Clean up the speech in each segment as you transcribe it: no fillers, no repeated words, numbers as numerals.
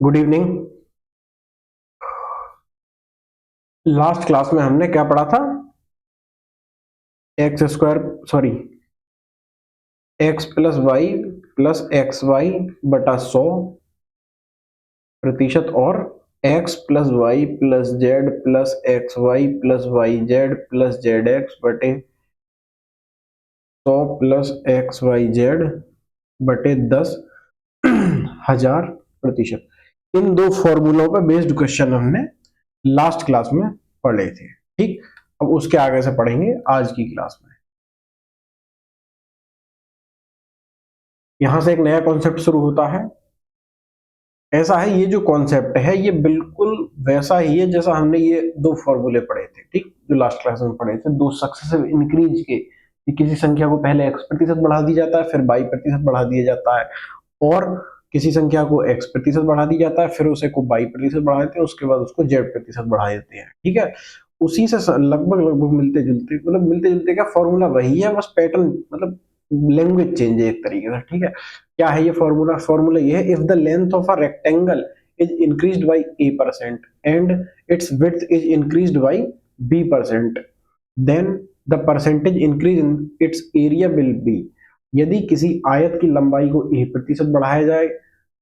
Good evening. Last class में हमने क्या पढ़ा था? X square, sorry, x plus y plus x y बटा 100% और x plus y plus z plus x y plus y z plus z x बटे 100 plus x Y Z बटे 10,000%। इन दो फॉर्मूलों पर बेस्ड क्वेश्चन हमने लास्ट क्लास में पढ़े थे। ठीक, अब उसके आगे से पढ़ेंगे आज की क्लास में। यहां से एक नया कॉन्सेप्ट शुरू होता है। ऐसा है, ये जो कॉन्सेप्ट है ये बिल्कुल वैसा ही है जैसा हमने ये दो फॉर्मूले पढ़े थे। ठीक, जो लास्ट क्लास में पढ़े थे, दो सक्सेसिव इंक्रीज के, कि किसी संख्या को पहले x% बढ़ा दिया जाता है, फिर y% बढ़ा दिया जाता है, और किसी संख्या को x% बढ़ा दिया जाता है, फिर उसे को y% बढ़ा देते हैं, उसके बाद उसको z% बढ़ा देते हैं। ठीक है, उसी से लगभग लगभग मिलते जुलते, मतलब मिलते जुलते क्या, फॉर्मूला वही है, बस पैटर्न मतलब लैंग्वेज चेंज है एक तरीके से। ठीक है, क्या है ये फॉर्मूला? फॉर्मूला ये है, if the length of a rectangle is increased by a% and its width is increased by b%, then the percentage increase in its area will be. यदि किसी आयत की लंबाई को a% बढ़ाया जाए,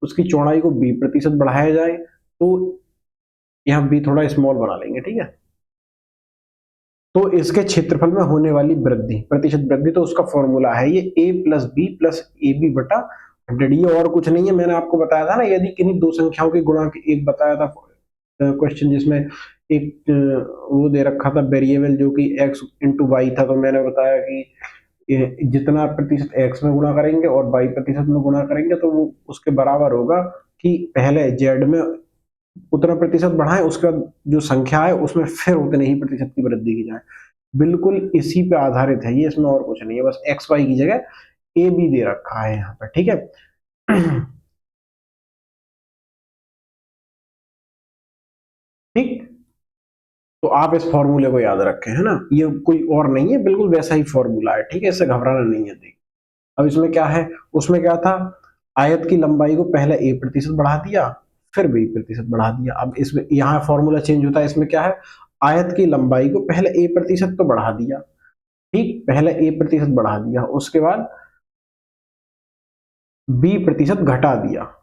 उसकी चौड़ाई को b% बढ़ाया जाए, तो यहाँ b थोड़ा स्मॉल बना लेंगे। ठीक है, तो इसके क्षेत्रफल में होने वाली वृद्धि, प्रतिशत वृद्धि, तो उसका फॉर्मूला है ये a plus B plus A B बटा 100। ये और कुछ नहीं है, मैंने आपको बताया था ना, यदि किन्हीं दो संख्याओं के गुणा, एक बताया था क्वेश्चन जिसमें एक वो दे रखा था वेरिएबल जो कि x इंटू वाई था, तो मैंने बताया कि जितना प्रतिशत x में गुणा करेंगे और y% में गुणा करेंगे तो वो उसके बराबर होगा कि पहले z में उतना प्रतिशत बढ़ाएं, उसके बाद जो संख्या है उसमें फिर उतने ही प्रतिशत की वृद्धि की जाए। बिल्कुल इसी पे आधारित है ये, इसमें और कुछ नहीं है, बस एक्स वाई की जगह ए बी दे रखा है यहाँ पे। ठीक है, ठीक, तो आप इस फॉर्मूले को याद रखें, है ना, ये कोई और नहीं है, बिल्कुल वैसा ही फॉर्मूला है। ठीक है, इससे घबराना नहीं है। देख, अब इसमें क्या है, उसमें क्या था, आयत की लंबाई को पहले a% बढ़ा दिया, फिर b% बढ़ा दिया। अब इसमें यहाँ फॉर्मूला चेंज होता है, इसमें क्या है, आयत की लंबाई को पहले a% तो बढ़ा दिया, ठीक, पहले a% बढ़ा दिया, उसके बाद b% घटा दिया,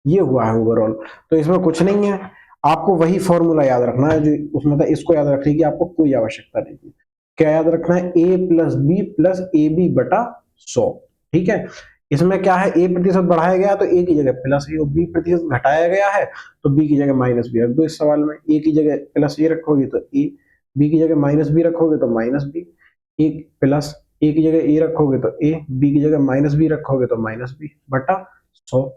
ये हुआ है ओवरऑल। तो इसमें कुछ नहीं है, आपको वही फॉर्मूला याद रखना है जो उसमें था, इसको याद रखने की आपको कोई आवश्यकता नहीं है। क्या याद रखना है? a plus B plus A B बटा 100। ठीक है, इसमें क्या है, a% बढ़ाया गया तो a की जगह प्लस ए, और b% घटाया गया है तो b की जगह माइनस बी रख दो। इस सवाल में a की जगह प्लस ए रखोगे तो a, b की जगह माइनस बी रखोगे तो माइनस बी, एक प्लस ए की जगह ए रखोगे तो a, b की जगह माइनस बी रखोगे तो माइनस बी बटा 100।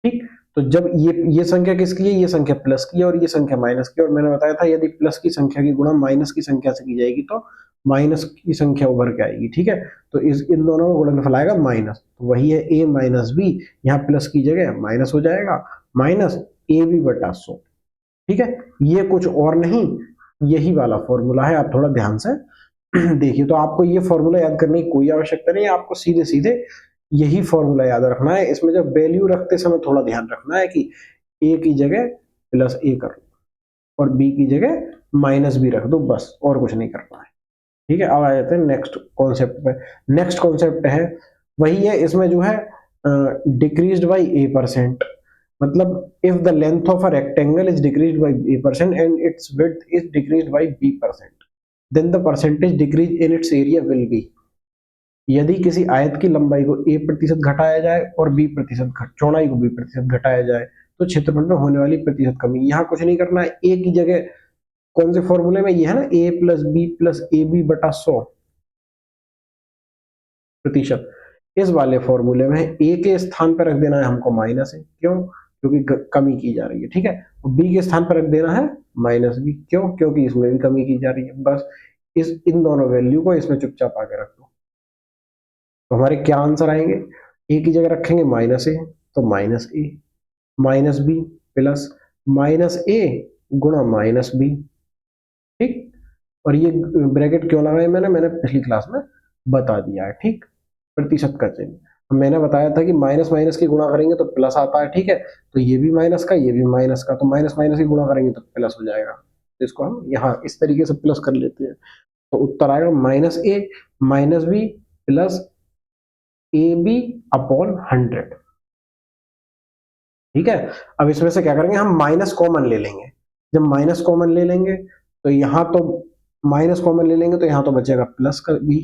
ठीक, तो जब ये संख्या किसकी है, ये संख्या प्लस की है और ये संख्या माइनस की, और मैंने बताया था यदि प्लस की संख्या की गुणा माइनस की संख्या से की जाएगी तो माइनस की संख्या उभर के आएगी। ठीक है, तो इन दोनों का गुणनफल आएगा माइनस, तो वही है a माइनस बी, यहाँ प्लस की जगह माइनस हो जाएगा, माइनस ए बी बटा 100। ठीक है, ये कुछ और नहीं, यही वाला फॉर्मूला है। आप थोड़ा ध्यान से देखिए, तो आपको ये फॉर्मूला याद करने की कोई आवश्यकता नहीं है, आपको सीधे सीधे यही फॉर्मूला याद रखना है। इसमें जब वैल्यू रखते समय थोड़ा ध्यान रखना है कि ए की जगह प्लस ए कर लो और बी की जगह माइनस बी रख दो, बस, और कुछ नहीं करना है। ठीक है, अब आ जाते हैं नेक्स्ट कॉन्सेप्ट पे। नेक्स्ट कॉन्सेप्ट है वही है, इसमें जो है डिक्रीज्ड बाई a%, मतलब if the length of a rectangle is decreased by a% and its width is decreased by b%, then the percentage decrease in its area will be. यदि किसी आयत की लंबाई को a% घटाया जाए और b% चौड़ाई को b% घटाया जाए तो क्षेत्रफल में होने वाली प्रतिशत कमी। यहाँ कुछ नहीं करना है, a की जगह कौन से फॉर्मूले में ये है ना, a plus B plus A B बटा 100%, इस वाले फॉर्मूले में a के स्थान पर रख देना है हमको माइनस है, क्यों, क्योंकि कमी की जा रही है। ठीक है, और b के स्थान पर रख देना है माइनस बी, क्यों, क्योंकि इसमें भी कमी की जा रही है। बस इन दोनों वैल्यू को इसमें चुपचाप आके रख दो, तो हमारे क्या आंसर आएंगे, ए की जगह रखेंगे माइनस ए तो minus A, minus B plus minus ए गुणा माइनस बी। ठीक, और ये ब्रैकेट क्यों लगाए मैंने पिछली क्लास में बता दिया है। ठीक, प्रतिशत का चिन्ह। मैंने बताया था कि माइनस माइनस की गुणा करेंगे तो प्लस आता है, ठीक है, तो ये भी माइनस का, ये भी माइनस का, तो माइनस माइनस की गुणा करेंगे तो प्लस हो जाएगा। तो इसको हम यहाँ इस तरीके से प्लस कर लेते हैं, तो उत्तर आएगा minus A minus B plus A B upon 100। ठीक है, अब इसमें से क्या करेंगे, हम माइनस कॉमन ले लेंगे। जब माइनस कॉमन ले लेंगे तो यहाँ तो माइनस कॉमन ले लेंगे तो यहाँ तो बचेगा प्लस का बी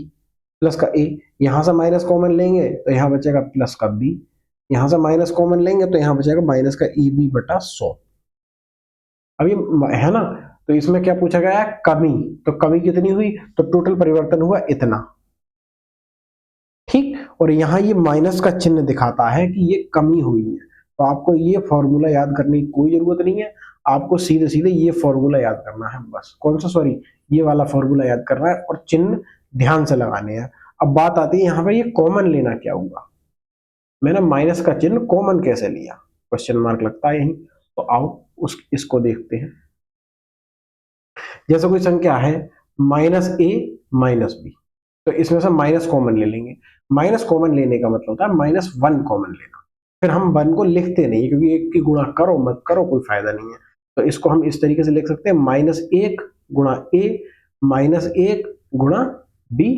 प्लस का ए, यहाँ से माइनस कॉमन लेंगे तो यहाँ बचेगा प्लस का बी, यहाँ से माइनस कॉमन लेंगे तो यहाँ बचेगा माइनस का ई बी बटा 100। अब ये है ना, तो इसमें क्या पूछा गया है, कमी, तो कमी कितनी हुई, तो टोटल परिवर्तन हुआ इतना, ठीक, और यहाँ ये माइनस का चिन्ह दिखाता है कि ये कमी हुई है। तो आपको ये फॉर्मूला याद करने की कोई जरूरत नहीं है, आपको सीधे सीधे ये फॉर्मूला याद करना है बस। कौन सा, सॉरी, ये वाला फॉर्मूला याद करना है और चिन्ह ध्यान से लगाने हैं। अब बात आती है यहाँ पे ये कॉमन लेना क्या हुआ, मैंने माइनस का चिन्ह कॉमन कैसे लिया, क्वेश्चन मार्क लगता है यही। तो आओ इसको देखते हैं। जैसे कोई संख्या है माइनस ए माइनस बी, तो इसमें से माइनस कॉमन ले लेंगे। माइनस कॉमन लेने का मतलब होता है माइनस वन कॉमन लेना। फिर हम वन को लिखते नहीं क्योंकि एक की गुणा करो मत करो कोई फायदा नहीं है, तो इसको हम इस तरीके से लिख सकते हैं माइनस एक गुणा ए माइनस एक गुणा बी,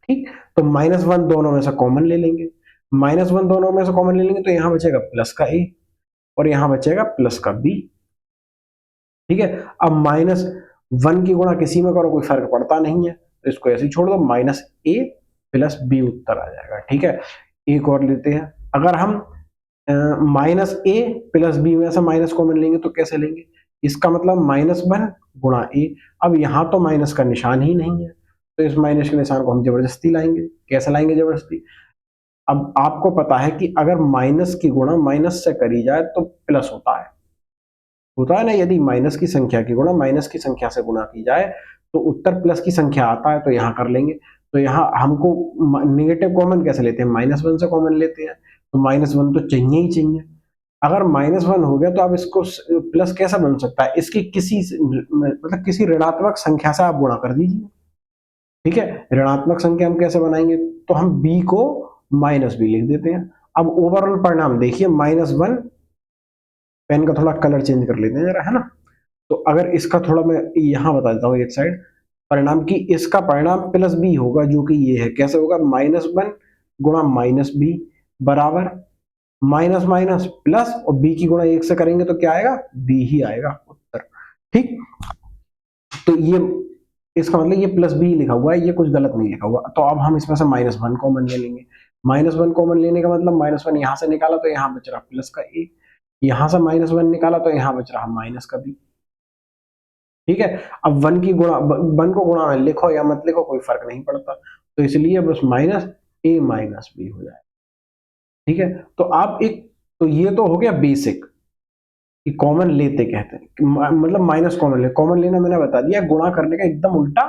ठीक, तो माइनस वन दोनों में से कॉमन ले लेंगे, माइनस वन दोनों में से कॉमन ले लेंगे तो यहाँ बचेगा प्लस का ए और यहाँ बचेगा प्लस का बी, ठीक है। अब माइनस वन की गुणा किसी में करो कोई फर्क पड़ता नहीं है, तो इसको ऐसे ही छोड़ दो, माइनस ए प्लस बी उत्तर आ जाएगा, ठीक है। एक और लेते हैं, अगर हम माइनस ए प्लस बी में से माइनस कॉमन लेंगे तो कैसे लेंगे, इसका मतलब माइनस वन गुणा ए। अब यहाँ तो माइनस का निशान ही नहीं है, तो इस माइनस के निशान को हम जबरदस्ती लाएंगे। कैसे लाएंगे जबरदस्ती, अब आपको पता है कि अगर माइनस की गुणा माइनस से करी जाए तो प्लस होता है ना, यदि माइनस की संख्या की गुणा माइनस की संख्या से गुणा की जाए तो उत्तर प्लस की संख्या आता है, तो यहाँ कर लेंगे। तो यहाँ हमको निगेटिव कॉमन कैसे लेते हैं, माइनस वन से कॉमन लेते हैं, तो माइनस वन तो चाहिए ही चाहिए। अगर माइनस वन हो गया तो अब इसको प्लस कैसा बन सकता है, इसकी किसी मतलब किसी ऋणात्मक संख्या से आप गुणा कर दीजिए, ठीक है। ऋणात्मक संख्या हम कैसे बनाएंगे, तो हम बी को माइनस बी लिख देते हैं। अब ओवरऑल परिणाम देखिए, माइनस वन, पेन का थोड़ा कलर चेंज कर लेते हैं जरा, है ना, तो अगर इसका थोड़ा मैं यहां बता देता हूँ एक साइड परिणाम की, इसका परिणाम प्लस बी होगा जो कि ये है, कैसे होगा, माइनस वन गुणा माइनस बी बराबर माइनस माइनस प्लस, और बी की गुणा एक से करेंगे तो क्या आएगा, बी ही आएगा उत्तर, ठीक। तो ये इसका मतलब ये प्लस बी लिखा हुआ है, ये कुछ गलत नहीं लिखा हुआ। तो अब हम इसमें से माइनस वन कॉमन ले लेंगे। माइनस वन कॉमन लेने का मतलब माइनस वन यहां से निकाला तो यहाँ बच रहा प्लस का ए, यहां से माइनस वन निकाला तो यहाँ बच रहा माइनस का बी, ठीक है। अब वन की गुणा, वन को गुणा में लिखो या मत लिखो कोई फर्क नहीं पड़ता, तो इसलिए बस माइनस ए माइनस बी हो जाए, ठीक है। तो आप एक, तो ये तो हो गया बेसिक कि कॉमन लेते कहते हैं, मतलब माइनस कॉमन लेना मैंने बता दिया, गुणा करने का एकदम उल्टा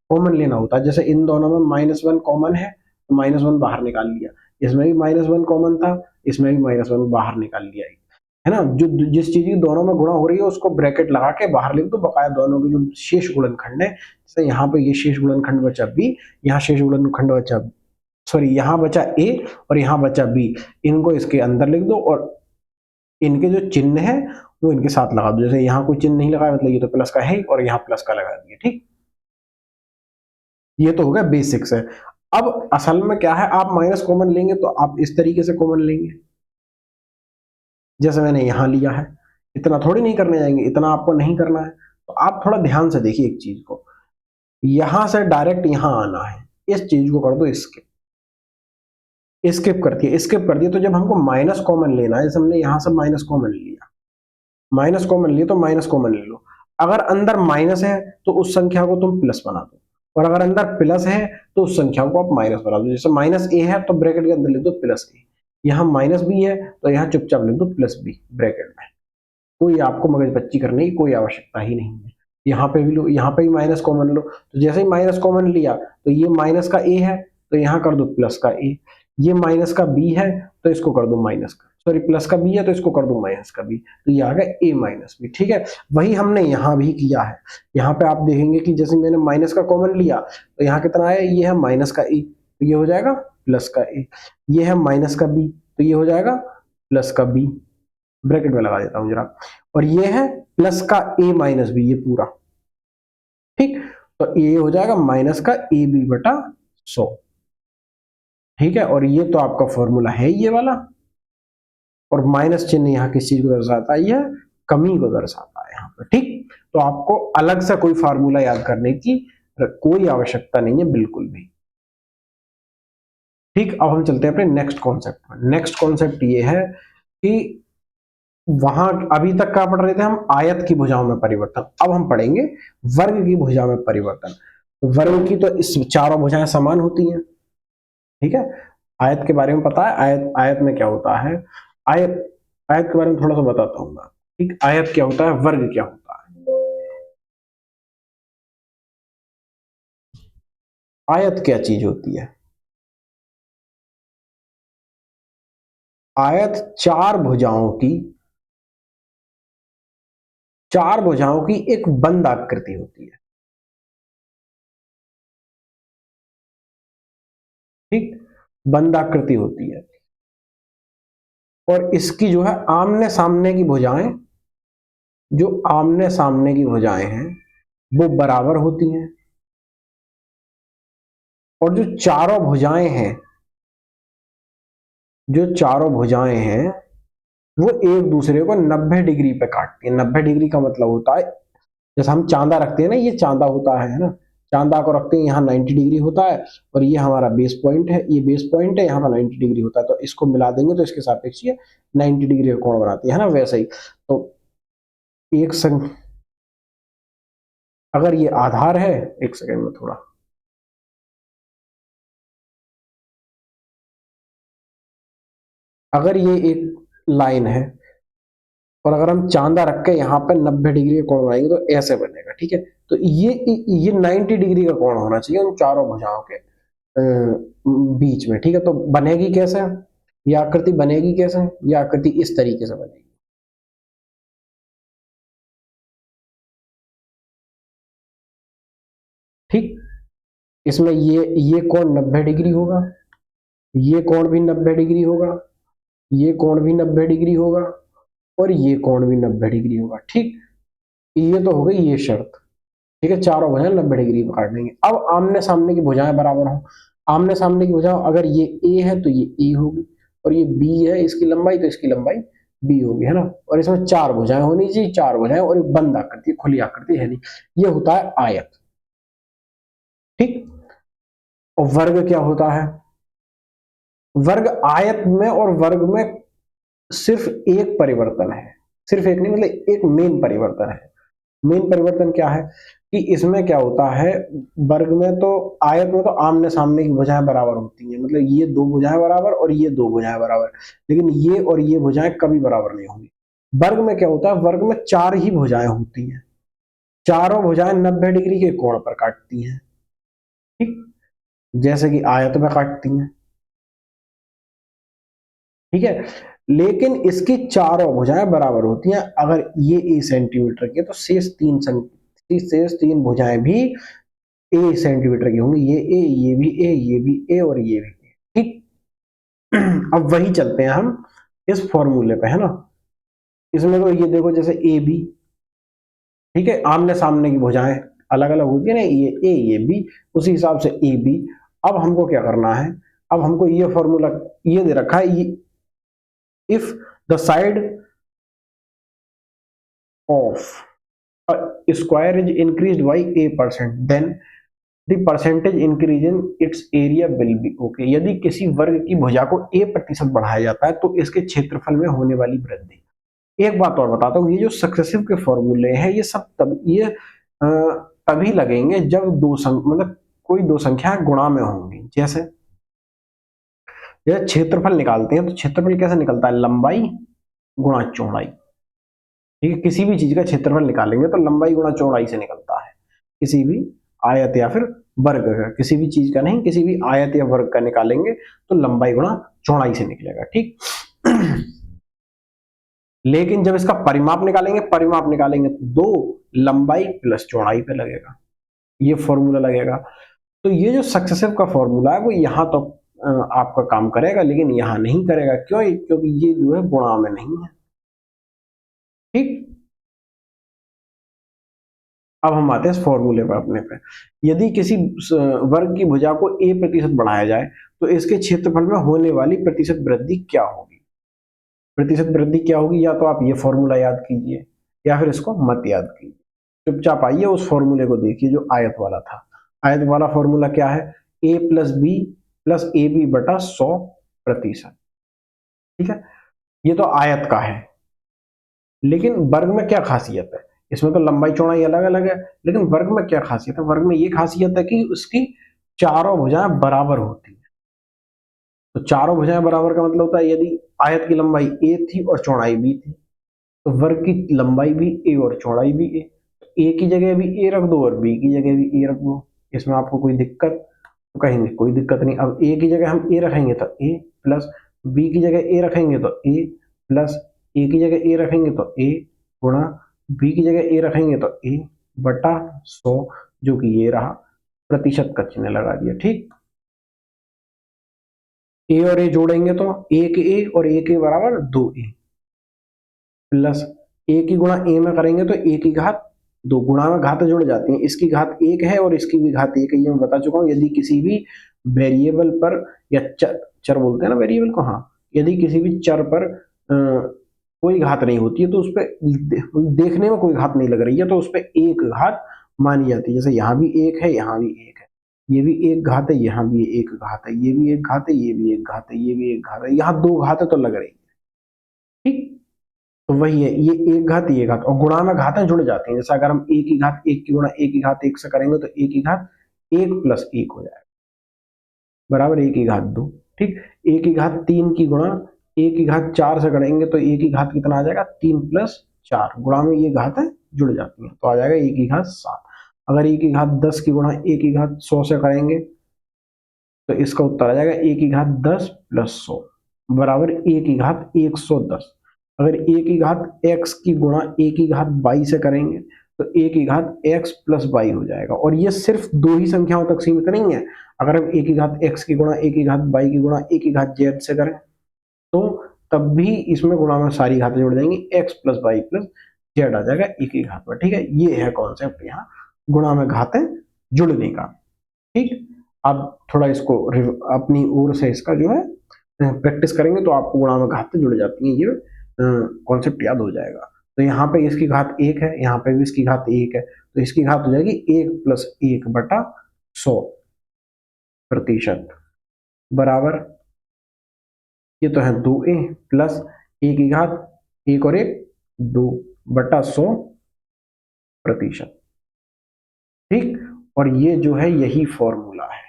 कॉमन लेना होता है। जैसे इन दोनों में माइनस वन कॉमन है तो माइनस वन बाहर निकाल लिया, इसमें भी माइनस वन कॉमन था, इसमें भी माइनस वन बाहर निकाल लिया, है ना। जो जिस चीज की दोनों में गुणा हो रही है उसको ब्रैकेट लगा के बाहर लिख दो, बकाया दोनों के जो शेष गुणनखंड है, जैसे यहाँ पे ये शेष गुणनखंड बचा बी, यहाँ शेष गुणनखंड बचा, सॉरी यहाँ बचा ए और यहाँ बचा बी, इनको इसके अंदर लिख दो और इनके जो चिन्ह है वो इनके साथ लगा दो। जैसे यहाँ कोई चिन्ह नहीं लगाया मतलब ये तो प्लस का है और यहाँ प्लस का लगा दिया, ठीक। ये तो हो गया बेसिक्स है। अब असल में क्या है, आप माइनस कॉमन लेंगे तो आप इस तरीके से कॉमन लेंगे जैसे मैंने यहां लिया है, इतना थोड़ी नहीं करने जाएंगे, इतना आपको नहीं करना है। तो आप थोड़ा ध्यान से देखिए एक चीज को, यहां से डायरेक्ट यहां आना है, इस चीज को कर दो स्किप कर दिया। तो जब हमको माइनस कॉमन लेना है, जैसे हमने यहां से माइनस कॉमन लिया, माइनस कॉमन लिया तो माइनस कॉमन ले लो। अगर अंदर माइनस है तो उस संख्या को तुम प्लस बना दो, और अगर अंदर प्लस है तो उस संख्या को आप माइनस बना दो। जैसे माइनस ए है तो ब्रैकेट के अंदर लिख दो प्लस ए, यहाँ माइनस बी है तो यहाँ चुपचाप लिख दो प्लस बी ब्रैकेट में, कोई आपको मगजपच्ची करने की कोई आवश्यकता ही नहीं है। यहाँ पे भी लो, यहाँ पे भी माइनस कॉमन लो, तो जैसे ही माइनस कॉमन लिया तो ये माइनस का ए है तो यहाँ कर दो प्लस का ए, ये माइनस का बी है तो इसको कर दो माइनस का, सॉरी प्लस का बी है तो इसको कर दो माइनस का बी, तो ये आ गया ए माइनस बी, ठीक है। वही हमने यहाँ भी किया है। यहाँ पे आप देखेंगे कि जैसे मैंने माइनस का कॉमन लिया तो यहाँ कितना आया, ये है माइनस का ए, तो ये हो जाएगा प्लस का ए, ये है माइनस का बी, तो ये हो जाएगा प्लस का बी, ब्रैकेट में लगा देता हूं जरा, और ये है प्लस का ए माइनस बी, ये पूरा, ठीक। तो ये हो जाएगा माइनस का ए बी बटा 100, ठीक है। और ये तो आपका फॉर्मूला है ये वाला, और माइनस चिन्ह यहाँ किस चीज को दर्शाता है, यह कमी को दर्शाता है यहाँ पर, ठीक। तो आपको अलग से कोई फार्मूला याद करने की कोई आवश्यकता नहीं है बिल्कुल भी, ठीक। अब हम चलते हैं अपने नेक्स्ट कॉन्सेप्ट में। नेक्स्ट कॉन्सेप्ट ये है कि वहां अभी तक क्या पढ़ रहे थे हम, आयत की भुजाओं में परिवर्तन, अब हम पढ़ेंगे वर्ग की भुजा में परिवर्तन। तो वर्ग की तो इस चारों भुजाएं समान होती हैं, ठीक है। आयत के बारे में पता है, आयत आयत में क्या होता है, आयत आयत के बारे में थोड़ा सा बताता हूँ मैं, ठीक। आयत क्या होता है, वर्ग क्या होता है। आयत क्या चीज होती है, आयत चार भुजाओं की एक बंद आकृति होती है, ठीक, बंद आकृति होती है। और इसकी जो है आमने सामने की भुजाएं, जो आमने सामने की भुजाएं हैं वो बराबर होती हैं, और जो चारों भुजाएं हैं, जो चारों भुजाएं हैं वो एक दूसरे को 90 डिग्री पे काटती है। 90 डिग्री का मतलब होता है, जैसे हम चांदा रखते हैं ना, ये चांदा होता है ना, चांदा को रखते हैं यहाँ 90 डिग्री होता है, और ये हमारा बेस पॉइंट है, ये बेस पॉइंट है, यहाँ पर 90 डिग्री होता है, तो इसको मिला देंगे तो इसके सापेक्ष ये 90 डिग्री का कोण बनाती है ना, वैसे ही। तो एक संग अगर ये आधार है, एक सेकेंड में थोड़ा, अगर ये एक लाइन है और अगर हम चांदा रख के यहाँ पे 90 डिग्री का कोण बनाएंगे तो ऐसे बनेगा, ठीक है। तो ये 90 डिग्री का कोण होना चाहिए उन चारों भुजाओं के बीच में, ठीक है। तो बनेगी कैसे, ये आकृति बनेगी कैसे, ये आकृति इस तरीके से बनेगी, ठीक। इसमें ये कोण 90 डिग्री होगा, ये कोण भी 90 डिग्री होगा, ये कोण भी 90 डिग्री होगा, और ये कोण भी 90 डिग्री होगा, ठीक। ये तो हो गई ये शर्त, ठीक है। चारों भुजाएं 90 डिग्री पर काट लेंगे। अब आमने सामने की भुजाएं बराबर हो, आमने सामने की भुजाएं, अगर ये ए है तो ये ए होगी, और ये बी है इसकी लंबाई तो इसकी लंबाई बी होगी, है ना। और इसमें चार भुजाएं होनी चाहिए, चार भुजाएं, और एक बंद आकृति, खुली आकृति है नहीं, ये होता है आयत, ठीक। और वर्ग क्या होता है, वर्ग आयत में और वर्ग में सिर्फ एक परिवर्तन है, सिर्फ एक नहीं, मतलब एक मेन परिवर्तन है। मेन परिवर्तन क्या है कि इसमें क्या होता है, वर्ग में तो, आयत में तो आमने सामने की भुजाएं बराबर होती हैं, मतलब ये दो भुजाएं बराबर और ये दो भुजाएं बराबर, लेकिन ये और ये भुजाएं कभी बराबर नहीं होंगी। वर्ग में क्या होता है, वर्ग में चार ही भुजाएं होती हैं, चारों भुजाएं 90 डिग्री के कोण पर काटती हैं, ठीक, जैसे कि आयत में काटती हैं, ठीक है। लेकिन इसकी चारों भुजाएं बराबर होती हैं, अगर ये ए सेंटीमीटर की है तो शेष तीन भुजाएं भी ए सेंटीमीटर की होंगी, ये ए, ये भी ए, ये भी ए, और ये भी ए, ठीक। अब वही चलते हैं हम इस फॉर्मूले पे, है ना। इसमें तो ये देखो जैसे ए बी, ठीक है, आमने सामने की भुजाएं अलग अलग होती है ना, ये ए ये बी, उसी हिसाब से ए बी। अब हमको क्या करना है, अब हमको ये फॉर्मूला ये दे रखा है, if the side of square is increased by a%, then the percentage increase in its area will be okay. यदि किसी वर्ग की भुजा को a% बढ़ाया जाता है तो इसके क्षेत्रफल में होने वाली वृद्धि। एक बात और बताता हूँ, ये जो सक्सेसिव के फॉर्मूले हैं ये सब तभी लगेंगे जब मतलब कोई दो संख्या गुणा में होंगी। जैसे क्षेत्रफल निकालते हैं तो क्षेत्रफल कैसे निकलता है, लंबाई गुणा चौड़ाई, ठीक है। किसी भी चीज का क्षेत्रफल निकालेंगे तो लंबाई गुणा चौड़ाई से निकलता है, किसी भी आयत या फिर वर्ग का, किसी भी चीज का नहीं, किसी भी आयत या वर्ग का निकालेंगे तो लंबाई गुणा चौड़ाई से निकलेगा, ठीक। लेकिन जब इसका परिमाप निकालेंगे तो दो लंबाई प्लस चौड़ाई पे लगेगा, ये फॉर्मूला लगेगा। तो ये जो सक्सेसिव का फॉर्मूला है वो यहां तक आपका काम करेगा, लेकिन यहाँ नहीं करेगा। क्यों? क्योंकि ये जो है गुणा में नहीं है। ठीक, अब हम आते हैं इस फॉर्मूले पर अपने पे। यदि किसी वर्ग की भुजा को a प्रतिशत बढ़ाया जाए तो इसके क्षेत्रफल में होने वाली प्रतिशत वृद्धि क्या होगी? प्रतिशत वृद्धि क्या होगी? या तो आप ये फॉर्मूला याद कीजिए या फिर इसको मत याद कीजिए। चुपचाप आइए उस फॉर्मूले को देखिए जो आयत वाला था। आयत वाला फॉर्मूला क्या है? a plus B plus A B बटा 100%। ठीक है, ये तो आयत का है। लेकिन वर्ग में क्या खासियत है? इसमें तो लंबाई चौड़ाई अलग अलग है, लेकिन वर्ग में क्या खासियत है? वर्ग में ये खासियत है कि उसकी चारों भुजाएं बराबर होती है। तो चारों भुजाएं बराबर का मतलब होता है यदि आयत की लंबाई a थी और चौड़ाई b थी, तो वर्ग की लंबाई भी a और चौड़ाई भी a। a की जगह भी a रख दो और b की जगह भी a रख दो। इसमें आपको कोई दिक्कत? तो कहेंगे कोई दिक्कत नहीं। अब a की जगह हम a रखेंगे तो a प्लस b की जगह a रखेंगे तो a प्लस a की जगह a रखेंगे तो a गुणा b की जगह a रखेंगे तो a बटा 100, जो कि ये रहा, प्रतिशत का चिन्ह लगा दिया। ठीक, a और a जोड़ेंगे तो एक a और एक a बराबर 2a प्लस a की गुणा a में करेंगे तो a की घात 2, गुणा में घात जुड़ जाती है। इसकी घात 1 है और इसकी भी घात 1 है, ये मैं बता चुका हूँ। यदि किसी भी वेरिएबल पर या चर बोलते हैं ना वेरिएबल को, हाँ, यदि किसी भी चर पर कोई घात नहीं होती है तो उस पर देखने में कोई घात नहीं लग रही है तो उस पर एक घात मानी जाती है। जैसे यहाँ भी एक है, यहाँ भी एक है, ये भी एक घात है, यहाँ भी एक घात है, ये भी एक घात है, ये भी एक घात है, ये भी एक घात है, यहाँ दो घात है तो लग रही है। ठीक, तो वही है, ये एक घात ये घात, और गुणा में घातें जुड़ जाती हैं। जैसे अगर हम एक की घात एक की गुणा एक की घात एक से करेंगे तो एक की घात एक प्लस एक हो जाएगा बराबर एक की घात 2। ठीक, एक की घात 3 की गुणा एक की घात 4 से करेंगे तो एक की घात कितना आ जाएगा? 3 प्लस 4, गुणा में ये घातें जुड़ जाती हैं तो आ जाएगा एक की घात 7। अगर एक की घात 10 की गुणा एक की घात 100 से करेंगे तो इसका उत्तर आ जाएगा एक की घात 10 प्लस 100 बराबर एक की घात 110। अगर एक की घात x की गुणा एक की घात 22 से करेंगे तो एक की घात x प्लस 22 हो जाएगा। और ये सिर्फ दो ही संख्याओं तक सीमित नहीं है। अगर हम एक की घात x की गुणा एक की घात 22 की गुणा एक की घात z से करें तो तब भी इसमें गुणा में सारी घातें जुड़ जाएंगी, x प्लस 22 प्लस z आ जाएगा एक की घात पर। ठीक है, ये है कॉन्सेप्ट यहाँ गुणा में घातें जुड़ने का। ठीक, आप थोड़ा इसको अपनी ओर से इसका जो है प्रैक्टिस करेंगे तो आपको गुणा में घातें जुड़ जाती हैं, ये कॉन्सेप्ट याद हो जाएगा। तो यहाँ पे इसकी घात एक है, यहाँ पे भी इसकी घात एक है, तो इसकी घात हो जाएगी एक प्लस एक बटा 100% बराबर, ये तो है 2a प्लस ए की घात एक और एक 2 बटा 100%। ठीक, और ये जो है यही फॉर्मूला है।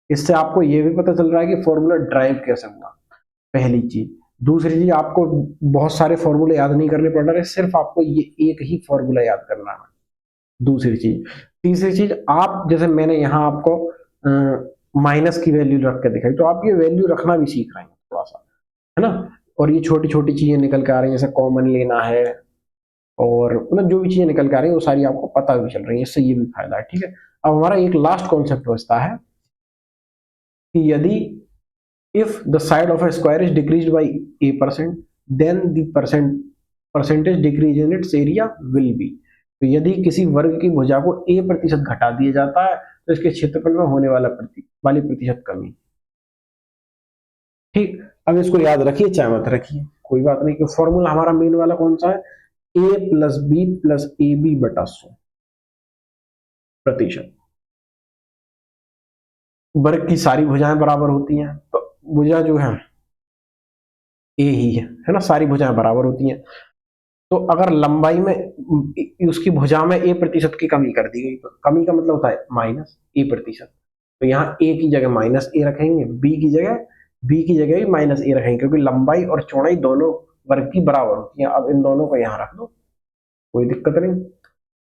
इससे आपको ये भी पता चल रहा है कि फॉर्मूला ड्राइव कैसे हुआ, पहली चीज। दूसरी चीज, आपको बहुत सारे फॉर्मूले याद नहीं करने पड़ रहे, सिर्फ आपको ये एक ही फॉर्मूला याद करना है। दूसरी चीज, तीसरी चीज, आप जैसे मैंने यहाँ आपको माइनस की वैल्यू रख के दिखाई, तो आप ये वैल्यू रखना भी सीख रहे हैं थोड़ा सा, है ना। और ये छोटी छोटी चीजें निकल के आ रही हैं, जैसे कॉमन लेना है, और मतलब जो भी चीजें निकल के आ रही है वो सारी आपको पता भी चल रही है, इससे ये भी फायदा है। ठीक है, अब हमारा एक लास्ट कॉन्सेप्ट बचता है कि यदि if the side of a square is decreased by a%, then the percentage decrease in its area will be। तो यदि किसी वर्ग की भुजा को a% घटा दिया जाता है तो इसके क्षेत्रफल में होने वाली प्रतिशत कमी। ठीक, अब इसको याद रखिए चाहे मत रखिए, कोई बात नहीं, कि फॉर्मूला हमारा मेन वाला कौन सा है? a plus B plus A B बटा 100%। वर्ग की सारी भुजाएं बराबर होती हैं तो भुजा जो है ए ही है ना, सारी भुजाएं बराबर होती हैं। तो अगर लंबाई में उसकी भुजा में a% की कमी कर दी गई तो कमी का मतलब होता है -a%। तो यहाँ a की जगह -a रखेंगे, b की जगह भी -a रखेंगे, क्योंकि लंबाई और चौड़ाई दोनों वर्ग की बराबर होती है। अब इन दोनों को यहाँ रख दो, कोई दिक्कत नहीं,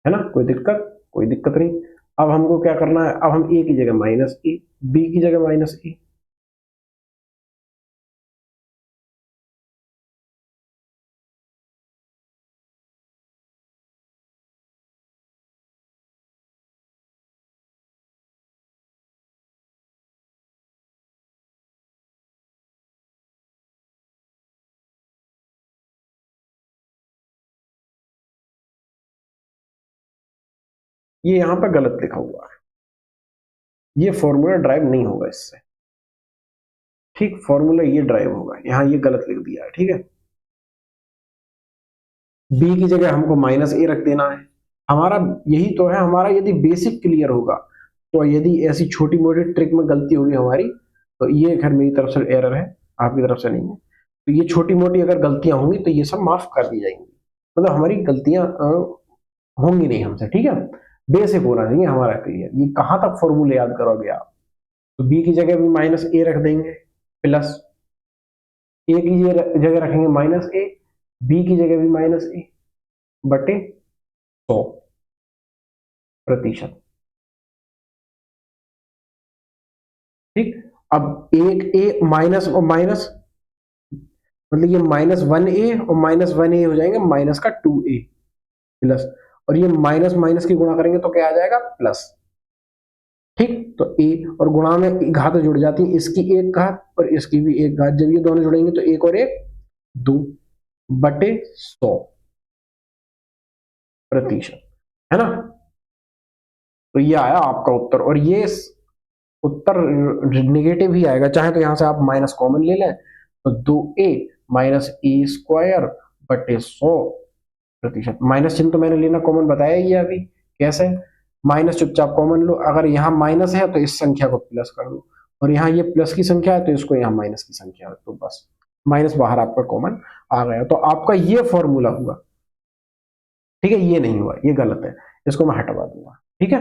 है ना, कोई दिक्कत नहीं। अब हमको क्या करना है? अब हम a की जगह -a, b की जगह -a, ये यहां पर गलत लिखा हुआ है, ये फॉर्मूला ड्राइव नहीं होगा इससे, ठीक, फॉर्मूला ये ड्राइव होगा, यहां ये गलत लिख दिया है, ठीक है। बी की जगह हमको माइनस ए रख देना है, हमारा यही तो है हमारा। यदि बेसिक क्लियर होगा तो यदि ऐसी छोटी मोटी ट्रिक में गलती होगी हमारी तो ये खैर मेरी तरफ से एरर है, आपकी तरफ से नहीं है, तो ये छोटी मोटी अगर गलतियां होंगी तो ये सब माफ कर दी जाएंगी, मतलब हमारी गलतियां होंगी नहीं हमसे, ठीक है। बेसिक होना चाहिए हमारा क्लियर। ये कहां तक फॉर्मूले याद करोगे आप, तो बी की जगह भी माइनस ए रख देंगे, प्लस ए की जगह रखेंगे माइनस ए, बी की जगह भी माइनस ए बटे 100%, ठीक। अब एक ए माइनस और माइनस, मतलब ये -1a और -1a हो जाएंगे माइनस का 2a प्लस, और ये माइनस माइनस की गुणा करेंगे तो क्या आ जाएगा प्लस, ठीक। तो ए और गुणा में घात जुड़ जाती है, इसकी एक घात और इसकी भी एक घात, जब ये दोनों जुड़ेंगे तो एक और एक 2 बटे 100%, है ना। तो ये आया आपका उत्तर, और ये उत्तर निगेटिव ही आएगा, चाहे तो यहां से आप माइनस कॉमन ले लें तो 2a माइनस ए स्क्वायर बटे 100%, माइनस चिन्ह तो मैंने लेना कॉमन बताया ही है अभी, कैसे, माइनस चुपचाप कॉमन लो, अगर यहाँ माइनस है तो इस संख्या को प्लस कर दो, और यहाँ ये प्लस की संख्या है तो इसको यहाँ माइनस की संख्या है, तो बस माइनस बाहर आपका कॉमन आ गया, तो आपका ये फॉर्मूला हुआ, ठीक है। ये नहीं हुआ, ये गलत है, इसको मैं हटवा दूंगा, ठीक है।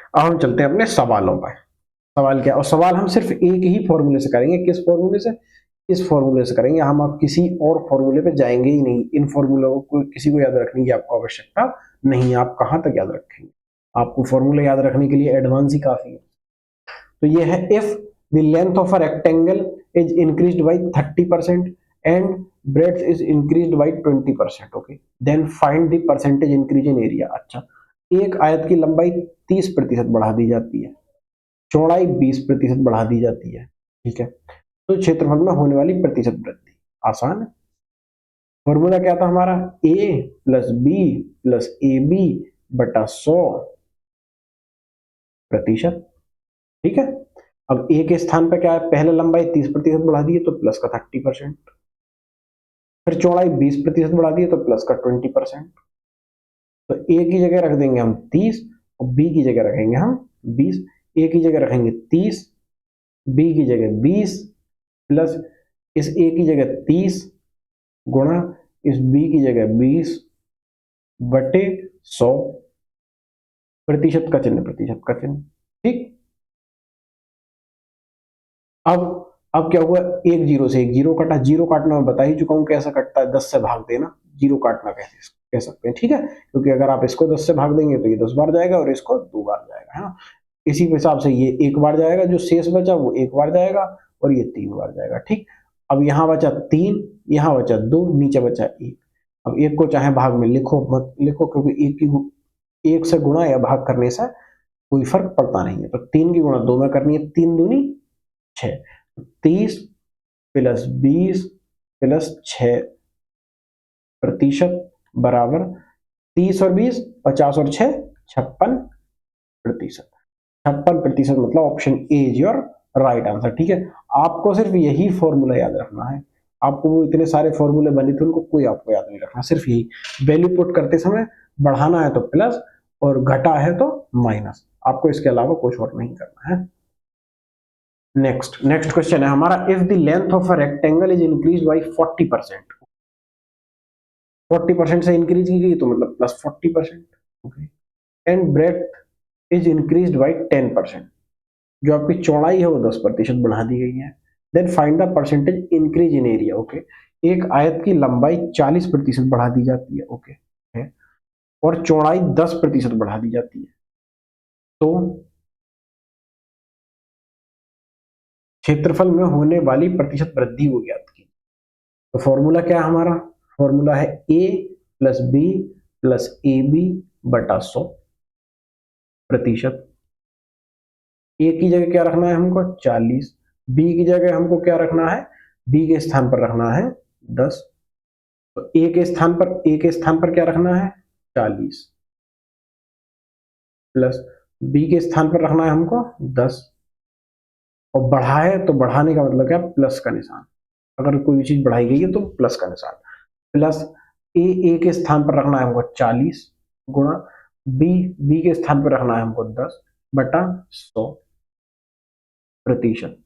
अब हम चलते हैं अपने सवालों पर। सवाल क्या, और सवाल हम सिर्फ एक ही फॉर्मूले से करेंगे, किस फॉर्मूले से, इस फॉर्मूले से करेंगे हम, अब किसी और फॉर्मूले पे जाएंगे ही नहीं। इन फॉर्मूलों को किसी को याद रखने की आपको आवश्यकता नहीं है, आप कहां तक याद रखेंगे, आपको फॉर्मूला याद रखने के लिए एडवांस ही काफी है। तो ये है, if the length of a rectangle is increased by 30% and breadth is increased by 20%, okay, then find the percentage increase in area. अच्छा, एक आयत की लंबाई 30% बढ़ा दी जाती है, चौड़ाई 20% बढ़ा दी जाती है, ठीक है, तो क्षेत्रफल में होने वाली प्रतिशत वृद्धि आसान है। फॉर्मूला क्या था हमारा, a plus B plus A B बटा 100%, ठीक है। अब a के स्थान पर क्या है, पहले लंबाई 30% बढ़ा दी है तो प्लस का 30%, फिर चौड़ाई 20% बढ़ा दी है तो प्लस का 20%, तो a की जगह रख देंगे हम 30 और b की जगह रखेंगे हम 20, a की जगह रखेंगे 30, b की जगह 20 प्लस इस a की जगह 30 गुणा इस b की जगह 20 बटे 100%, का चिन्ह प्रतिशत का चिन्ह, ठीक। अब क्या हुआ, एक जीरो से एक जीरो कटा, जीरो काटना मैं बता ही चुका हूं कैसा कटता है, 10 से भाग देना, जीरो काटना कैसे कह सकते हैं, ठीक है, क्योंकि अगर आप इसको 10 से भाग देंगे तो ये 10 बार जाएगा और इसको 2 बार जाएगा, है ना। इसी हिसाब से ये एक बार जाएगा, जो शेष बचा वो एक बार जाएगा और ये 3 बार जाएगा, ठीक। अब यहाँ बचा 3, यहाँ बचा 2, नीचे बचा 1। अब एक को चाहे भाग में लिखो मत लिखो, क्योंकि एक से गुणा या भाग करने से कोई फर्क पड़ता नहीं है, तो 3 की गुणा 2 में करनी है, 3 दूनी 6, 30 प्लस 20 प्लस 6% बराबर 30 और 20 50 और 6 56%, 56% मतलब option A is your right answer, ठीक है। आपको सिर्फ यही फॉर्मूला याद रखना है, आपको वो इतने सारे फॉर्मूले बने थे उनको कोई आपको याद नहीं रखना, सिर्फ यही, वैल्यू पुट करते समय बढ़ाना है तो प्लस और घटा है तो माइनस, आपको इसके अलावा कुछ और नहीं करना है। नेक्स्ट क्वेश्चन है हमारा, if the length of a rectangle is increase by 40%, 40% से इंक्रीज की गई तो मतलब plus 40%, okay, and breadth is increase by 10%, जो आपकी चौड़ाई है वो 10% बढ़ा दी गई है, then find the percentage increase in area, okay, एक आयत की लंबाई 40% बढ़ा दी जाती है, ओके, और चौड़ाई 10% बढ़ा दी जाती है, तो क्षेत्रफल में होने वाली प्रतिशत वृद्धि को ज्ञात की। तो फॉर्मूला क्या है हमारा, फॉर्मूला है a plus B plus A B बटा 100%। ए की जगह क्या रखना है हमको 40, बी की जगह हमको क्या रखना है, बी के स्थान पर रखना है 10, तो ए के स्थान पर क्या रखना है 40, प्लस बी के स्थान पर रखना है हमको 10, और बढ़ा है तो बढ़ाने का मतलब क्या, प्लस का निशान। अगर कोई भी चीज बढ़ाई गई है तो प्लस का निशान। प्लस ए के स्थान पर रखना है हमको 40 गुणा बी के स्थान पर रखना है हमको 10 बटा 100 प्रतिशत।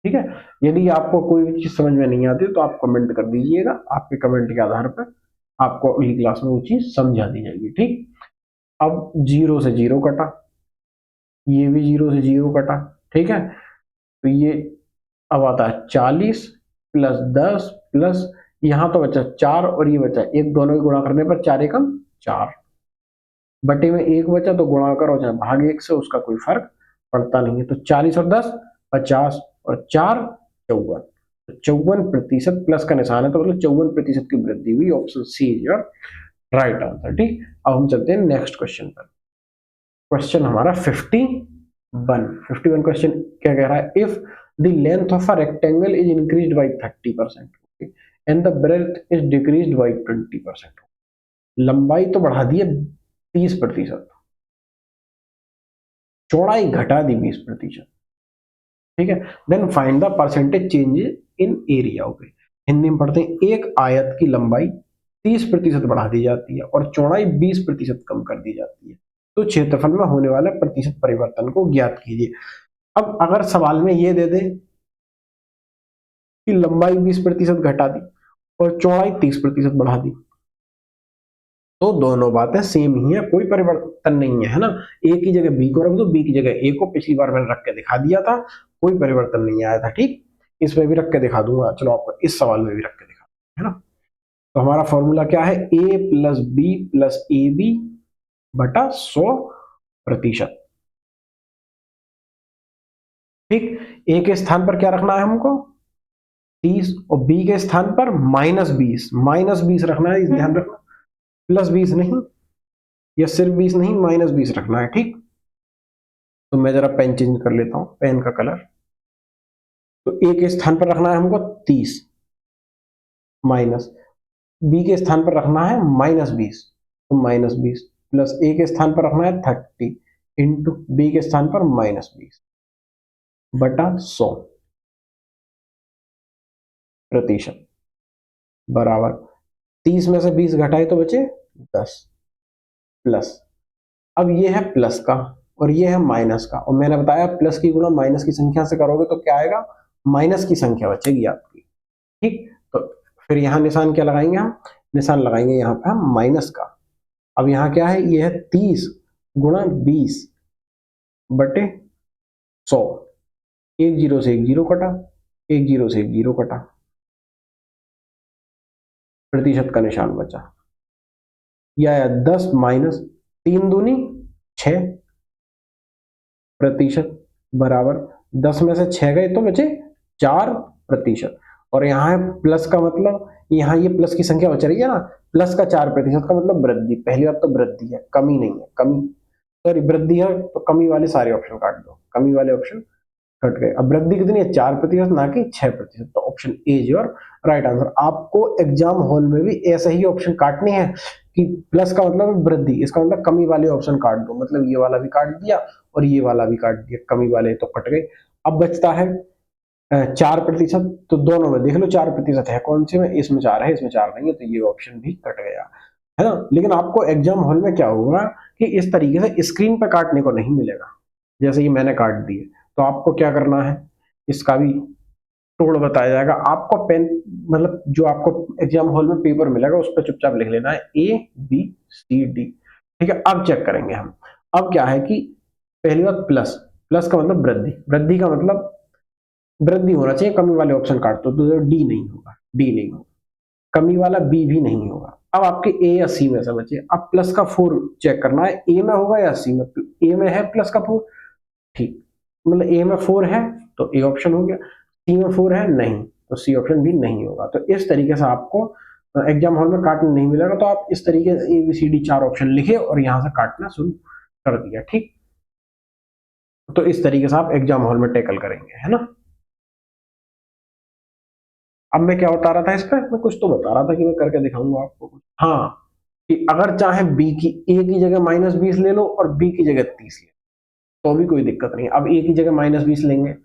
ठीक है, यदि आपको कोई भी चीज समझ में नहीं आती तो आप कमेंट कर दीजिएगा, आपके कमेंट के आधार पर आपको अगली क्लास में वो चीज समझा दी जाएगी। ठीक, अब 0 से 0 कटा, ये भी 0 से 0 कटा। ठीक है, तो ये अब आता है 40 प्लस 10 प्लस यहां तो बचा 4 और ये बचा 1, दोनों के गुणा करने पर 4 एकम 4 बटे में 1 बचा, तो गुणा करो चाहे भाग 1 से, उसका कोई फर्क पड़ता नहीं है। तो 40 और 10 50 और 4 54, 54% प्लस का निशान है तो मतलब 54% की वृद्धि हुई। Option C is your right answer. ठीक, अब हम चलते हैं नेक्स्ट क्वेश्चन पर। क्वेश्चन हमारा 51 क्वेश्चन क्या कह रहा है, if the length of a rectangle is increased by 30% and the breadth is decreased by 20%। लंबाई तो बढ़ा दी है 30%, चौड़ाई घटा दी 20%। ठीक है, then find the percentage change in area. Okay, Hindi में पढ़ते हैं, एक आयत की लंबाई 30% बढ़ा दी जाती है और चौड़ाई 20% कम कर दी जाती है, तो क्षेत्रफल में होने वाले प्रतिशत परिवर्तन को ज्ञात कीजिए। अब अगर सवाल में ये दे दे कि लंबाई 20% घटा दी और चौड़ाई 30% बढ़ा दी, तो दोनों बातें सेम ही है, कोई परिवर्तन नहीं है, है ना। ए की जगह बी को रख दो, बी की जगह ए को, पिछली बार मैंने रख के दिखा दिया था, कोई परिवर्तन नहीं आया था। ठीक, इसमें भी रख के दिखा दूंगा, चलो आपको इस सवाल में भी रख के दिखा, है ना। तो हमारा फॉर्मूला क्या है, A plus B plus A B बटा 100%। ठीक, ए के स्थान पर क्या रखना है हमको 30 और बी के स्थान पर -20 रखना है, ध्यान रखना, प्लस 20 नहीं, या सिर्फ 20 नहीं, -20 रखना है। ठीक, तो मैं जरा पेन चेंज कर लेता हूं, पेन का कलर। तो ए के स्थान पर रखना है हमको 30 माइनस, बी के स्थान पर रखना है -20, तो -20 प्लस ए के स्थान पर रखना है 30 इंटू बी के स्थान पर -20 बटा 100% बराबर 30 में से 20 घटाए तो बचे 10 प्लस, अब ये है प्लस का और ये है माइनस का, और मैंने बताया प्लस की गुणा माइनस की संख्या से करोगे तो क्या आएगा, माइनस की संख्या बचेगी आपकी। ठीक, तो फिर यहाँ निशान क्या लगाएंगे हम, निशान लगाएंगे यहाँ पे हम माइनस का। अब यहाँ क्या है, ये है 30 गुणा 20 बटे 100, एक जीरो से एक जीरो कटा, एक जीरो से एक जीरो कटा, प्रतिशत का निशान बचा, या 10 माइनस 3 दूनी 6 प्रतिशत बराबर 10 में से 6 गए तो बचे 4%। और यहाँ है प्लस का मतलब, यहाँ ये प्लस की संख्या बच रही है ना, प्लस का 4% का मतलब वृद्धि, पहली बात तो वृद्धि है, कमी नहीं है, कमी सॉरी वृद्धि है, तो कमी वाले सारे ऑप्शन काट दो, कमी वाले ऑप्शन कट गए। अब वृद्धि कितनी है, 4% ना कि 6%, तो option A is your right answer. आपको एग्जाम हॉल में भी ऐसे ही ऑप्शन काटने हैं कि प्लस का मतलब वृद्धि, इसका मतलब कमी वाले ऑप्शन काट दो, मतलब ये वाला भी काट दिया और ये वाला भी काट दिया, कमी वाले तो कट गए। अब बचता है 4%, तो दोनों में देख लो 4% है कौन से में, इसमें 4 है, इसमें 4 नहीं है, तो ये ऑप्शन भी कट गया, है ना। लेकिन आपको एग्जाम हॉल में क्या होगा कि इस तरीके से स्क्रीन पर काटने को नहीं मिलेगा, जैसे कि मैंने काट दिए। तो आपको क्या करना है, इसका भी तोड़ बताया जाएगा आपको, पेन मतलब जो आपको एग्जाम हॉल में पेपर मिलेगा उस पर चुपचाप लिख लेना है ABCD। ठीक है, अब चेक करेंगे हम। अब क्या है कि पहली बात प्लस, प्लस का मतलब वृद्धि, वृद्धि का मतलब वृद्धि होना चाहिए, कमी वाले ऑप्शन काट दो तो डी नहीं होगा, डी नहीं होगा, कमी वाला बी भी नहीं होगा। अब आपके ए या सी में से बचे, अब प्लस का 4 चेक करना है, ए में होगा या सी में, ए में है प्लस का 4, ठीक, मतलब ए में 4 है तो ए ऑप्शन हो गया, सी में 4 है नहीं तो सी ऑप्शन भी नहीं होगा। तो इस तरीके से आपको एग्जाम हॉल में काटना नहीं मिलेगा, तो आप इस तरीके से ABCD 4 ऑप्शन लिखे और यहां से काटना शुरू कर दिया। ठीक, तो इस तरीके से आप एग्जाम हॉल में टैकल करेंगे, है ना। अब मैं क्या बता रहा था, इस पर मैं कुछ तो बता रहा था कि मैं करके दिखाऊंगा आपको कुछ, हाँ कि अगर चाहे बी की ए की जगह -20 ले लो और बी की जगह 30 ले तो भी कोई दिक्कत नहीं। अब ए की जगह -20 लेंगे,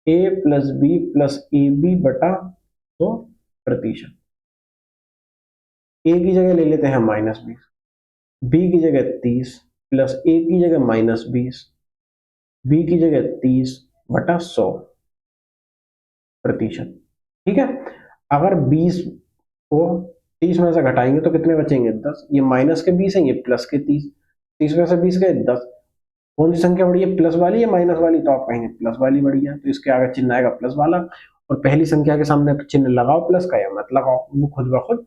A plus B plus A B बटा 100%। ए की जगह ले लेते हैं -20, बी की जगह 30 प्लस ए की जगह -20, बी की जगह 30 बटा 100%। ठीक है, अगर 20 को 30 में से घटाएंगे तो कितने बचेंगे? 10। ये माइनस के 20 है, ये प्लस के 30। 30 में से 20 गए 10। कौन सी संख्या बड़ी है, प्लस वाली या माइनस वाली? तो आप कहेंगे प्लस वाली बड़ी है, तो इसके आगे चिन्ह आएगा प्लस वाला। और पहली संख्या के सामने चिन्ह लगाओ प्लस का या मत लगाओ, वो खुद ब खुद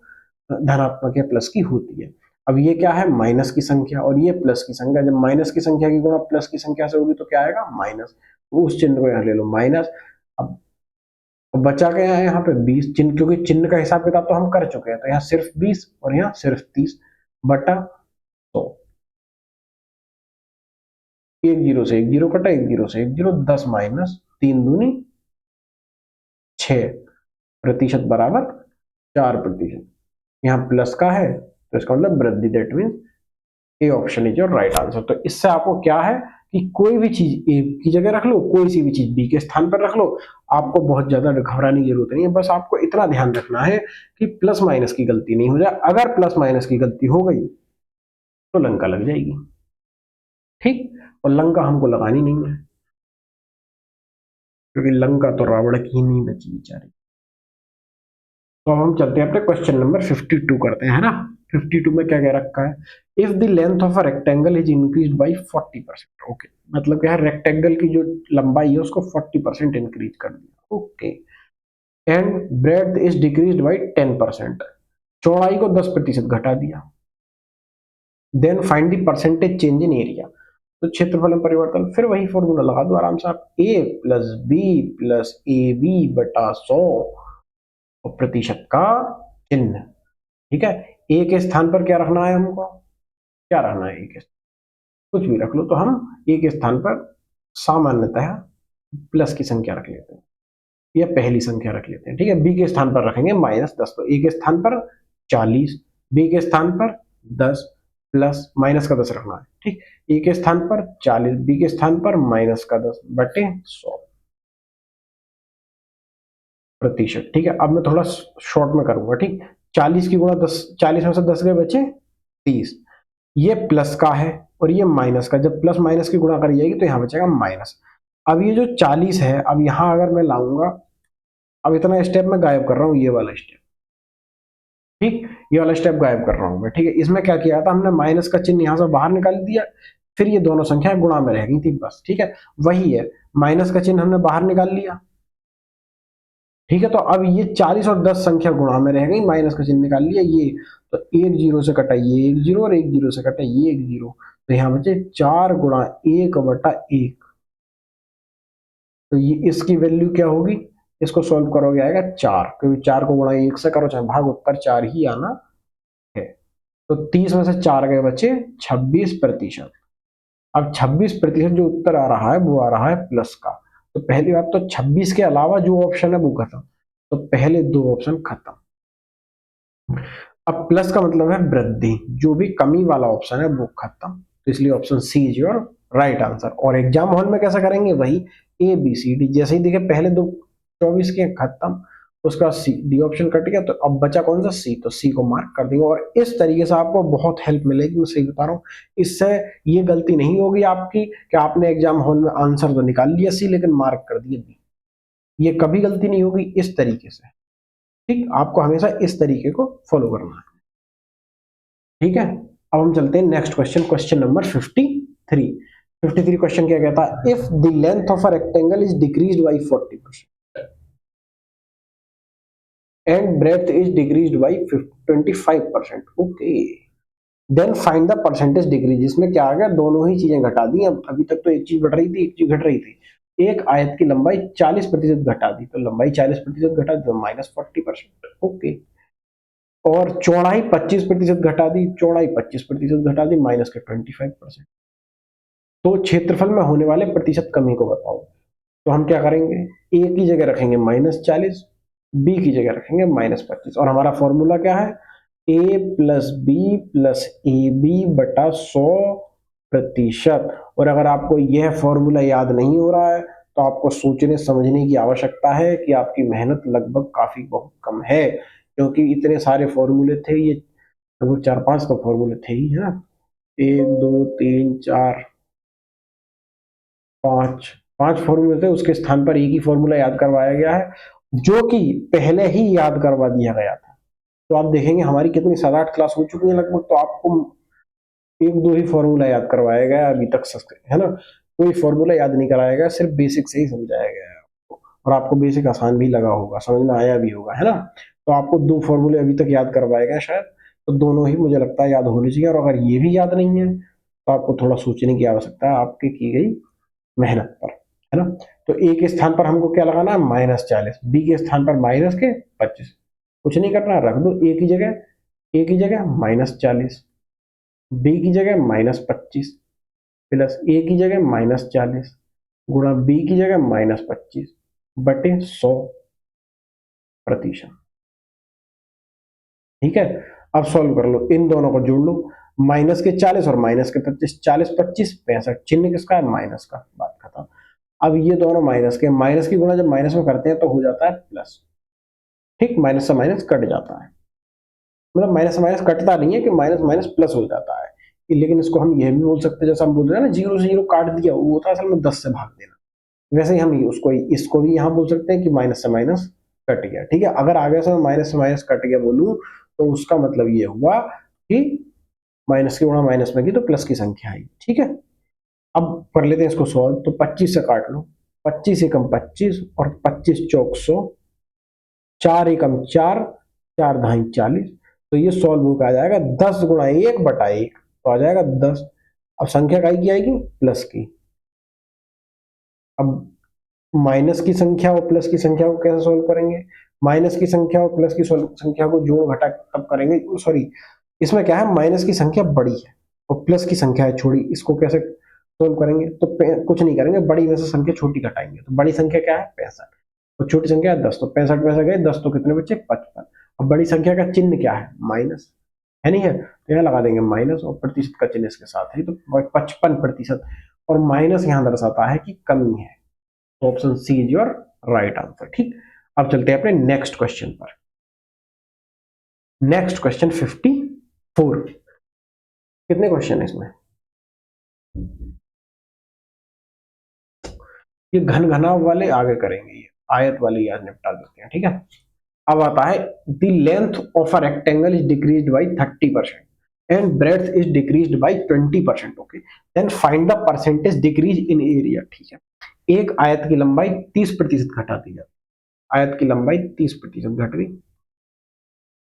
धनात्मक या प्लस की होती है। अब ये क्या है? माइनस की संख्या और ये प्लस की संख्या। जब माइनस की संख्या की गुणा प्लस की संख्या से होगी तो क्या आएगा? माइनस। तो उस चिन्ह को यहाँ ले लो माइनस। अब बचा गया है यहाँ पे 20 चिन्ह, क्योंकि चिन्ह का हिसाब किताब तो हम कर चुके हैं, तो यहाँ सिर्फ 20 और यहाँ सिर्फ 30 बटा 100। 1 0 से 1 0 कटा, 1 0 से 1 0, 10 माइनस 3 दूनी 6% बराबर 4%। यहाँ प्लस का है तो इसका मतलब वृद्धि, that mean A option is your right answer. तो इससे आपको क्या है कि कोई भी चीज ए की जगह रख लो, कोई सी भी चीज बी के स्थान पर रख लो, आपको बहुत ज्यादा घबराने की जरूरत नहीं है। बस आपको इतना ध्यान रखना है कि प्लस माइनस की गलती नहीं हो जाए। अगर प्लस माइनस की गलती हो गई तो लंका लग जाएगी। ठीक, और लंका हमको लगानी नहीं है, क्योंकि लंका तो रावण की ही नहीं बची बेचारी। तो अब हम चलते हैं अपने क्वेश्चन नंबर 52 करते हैं, है ना। 52 में क्या कह रखा है? If the length of a rectangle is increase by 40%। Okay, मतलब क्या है? रेक्टेंगल की जो लंबाई है उसको 40% इंक्रीज कर दिया। Okay, and breadth is decrease by 10%, चौड़ाई को 10% घटा दिया। Then find the percentage change in area. तो क्षेत्रफल में परिवर्तन, फिर वही फॉर्मूला लगा दो आराम से आप, a plus B plus A B बटा 100 और प्रतिशत का चिन्ह। ठीक है, ए के स्थान पर क्या रखना है हमको? क्या रखना है? ए के कुछ भी रख लो, तो हम ए के स्थान पर सामान्यतः प्लस की संख्या रख लेते हैं या पहली संख्या रख लेते हैं। ठीक है, बी के स्थान पर रखेंगे -10, तो ए के स्थान पर 40, बी के स्थान पर 10 प्लस माइनस का 10 रखना है। ठीक, ए के स्थान पर 40, बी के स्थान पर माइनस का 10 बटे 100%। ठीक है, अब मैं थोड़ा शॉर्ट में करूंगा। ठीक, 40 की गुणा 10, 40 में से 10 गए बचे 30। ये प्लस का है और ये माइनस का, जब प्लस माइनस की गुणा करी जाएगी तो यहाँ बचेगा माइनस। अब ये जो 40 है, अब यहाँ अगर मैं लाऊंगा, अब इतना स्टेप मैं गायब कर रहा हूँ, ये वाला स्टेप। ठीक, ये वाला स्टेप गायब कर रहा हूँ मैं। ठीक है, इसमें क्या किया था हमने? माइनस का चिन्ह यहाँ से बाहर निकाल दिया, फिर ये दोनों संख्याएं गुणा में रह गई थी बस। ठीक है, वही है, माइनस का चिन्ह हमने बाहर निकाल लिया। ठीक है, तो अब ये 40 और 10 संख्या गुणा में रह गई, माइनस का चिन्ह निकाल लिया ये, तो 1 0 से कटा ये 1 0 और 1 0 से कटा ये 1 0, तो यहाँ बचे 4 गुणा 1 बटा 1। तो ये इसकी वैल्यू क्या होगी? इसको सॉल्व करोगे आएगा 4, क्योंकि 4 को गुणा 1 से करो चाहे भाग, उत्तर 4 ही आना है। तो 30 में से 4 गए बचे 26%। अब 26% जो उत्तर आ रहा है वो आ रहा है प्लस का। तो पहली बात तो 26 के अलावा जो ऑप्शन है वो खत्म, तो पहले दो ऑप्शन खत्म। अब प्लस का मतलब है वृद्धि, जो भी कमी वाला ऑप्शन है वो खत्म, तो इसलिए option C is your right answer. और एग्जाम हॉल में कैसा करेंगे? वही ए बी सी डी, जैसे ही देखे पहले दो 24 के खत्म, उसका सी डी ऑप्शन कट गया, तो अब बचा कौन सा? सी, तो सी को मार्क कर देंगे। और इस तरीके से आपको बहुत हेल्प मिलेगी, मैं सही बता रहा हूँ। इससे ये गलती नहीं होगी आपकी कि आपने एग्जाम हॉल में आंसर तो निकाल लिया सी लेकिन मार्क कर दिया बी, ये कभी गलती नहीं होगी इस तरीके से। ठीक, आपको हमेशा इस तरीके को फॉलो करना है। ठीक है, अब हम चलते हैं next question, question number 53। 53 question क्या कहता है? If the length of a rectangle is decreased by 40% and breadth is decreased by 25%, okay, then find the percentage decrease. इसमें क्या आ गया? दोनों ही चीजें घटा दी। अब अभी तक तो एक चीज बढ़ रही थी, एक चीज घट रही थी। एक आयत की लंबाई 40% घटा दी, तो लंबाई 40% घटा दी तो -40%। ओके, और चौड़ाई 25% घटा दी, चौड़ाई 25% घटा दी, माइनस के 25%। तो क्षेत्रफल में होने वाले प्रतिशत कमी को बताओ। तो हम क्या करेंगे? ए की जगह रखेंगे -40, बी की जगह रखेंगे -25, और हमारा फॉर्मूला क्या है? A plus B plus A B बटा 100%। और अगर आपको यह फॉर्मूला याद नहीं हो रहा है तो आपको सोचने समझने की आवश्यकता है कि आपकी मेहनत लगभग काफी बहुत कम है, क्योंकि इतने सारे फॉर्मूले थे, ये लगभग 4-5 तो फॉर्मूले थे ही, है ना। 1 2 3 4 5 फॉर्मूले थे, उसके स्थान पर एक ही फॉर्मूला याद करवाया गया है, जो कि पहले ही याद करवा दिया गया था। तो आप देखेंगे हमारी कितनी 7-8 क्लास हो चुकी है लगभग, तो आपको 1-2 ही फॉर्मूला याद करवाया गया अभी तक, है ना। कोई फॉर्मूला याद नहीं कराया गया, सिर्फ बेसिक से ही समझाया गया है आपको, और आपको बेसिक आसान भी लगा होगा, समझ में आया भी होगा, है ना। तो आपको 2 फॉर्मूले अभी तक याद करवाए गए शायद, तो दोनों ही मुझे लगता है याद होने चाहिए। और अगर ये भी याद नहीं है तो आपको थोड़ा सोचने की आवश्यकता है आपकी की गई मेहनत पर, है ना। तो ए के स्थान पर हमको क्या लगाना है, -40, बी के स्थान पर -25। कुछ नहीं करना, रख दो ए की जगह, -40, बी की जगह -25 प्लस ए की जगह -40 गुणा बी की जगह -25 बटे 100%। ठीक है, अब सॉल्व कर लो, इन दोनों को जोड़ लो, माइनस के 40 और माइनस के 25, 40 25 65, चिन्ह किसका है, माइनस का, बात खत्म। अब ये दोनों माइनस की गुणा जब माइनस में करते हैं तो हो जाता है प्लस। ठीक, माइनस से माइनस कट जाता है, मतलब माइनस से माइनस कटता नहीं है कि माइनस माइनस प्लस हो जाता है। लेकिन इसको हम यह भी बोल सकते हैं, जैसा हम बोल रहे हैं ना, 0 से 0 काट दिया, वो होता है असल में 10 से भाग देना। वैसे ही हम उसको इसको भी यहाँ बोल सकते हैं कि माइनस से माइनस कट गया। ठीक है, अगर आगे से माइनस कट गया बोलूं तो उसका मतलब ये हुआ कि माइनस की गुणा माइनस में की तो प्लस की संख्या आई। ठीक है, अब कर लेते हैं इसको सॉल्व। तो 25 से काट लो, 25 एकम 25 और 25 चौक 100, 4 एकम 4, 4 धाई 40। तो ये सॉल्व होकर आ जाएगा 10 गुणा 1 बटा 1, तो आ जाएगा 10। अब संख्या काय की आएगी, प्लस की। अब माइनस की संख्या और प्लस की संख्या को कैसे सोल्व करेंगे, माइनस की संख्या और प्लस की संख्या को जोड़ घटा तब करेंगे, सॉरी, इसमें क्या है, माइनस की संख्या बड़ी है और प्लस की संख्या है छोटी, इसको कैसे सोल्व करेंगे, तो कुछ नहीं करेंगे, बड़ी में से संख्या छोटी घटाएंगे। तो बड़ी संख्या क्या है, 65, और छोटी संख्या है 10, तो 65 में से गए 10, तो कितने बचे, 55। अब बड़ी संख्या का चिन्ह क्या है, माइनस, है नहीं है, तो यहाँ लगा देंगे माइनस, और प्रतिशत का चिन्ह इसके साथ है, तो 55%। और माइनस यहाँ दर्शाता है कि कमी है, तो option C is your right answer. ठीक, अब चलते हैं अपने नेक्स्ट क्वेश्चन पर। Next question 54। कितने क्वेश्चन है इसमें, ये घन घनाव वाले आगे करेंगे, ये आयत वाले आज निपटा देते हैं। ठीक है, अब आता है the length of a rectangle is decreased by 30% and breadth is decreased by 20%। Okay, then find the percentage decrease in area. ठीक है, एक आयत की लंबाई 30% घटा दी जाती है, आयत की लंबाई 30% घट गई।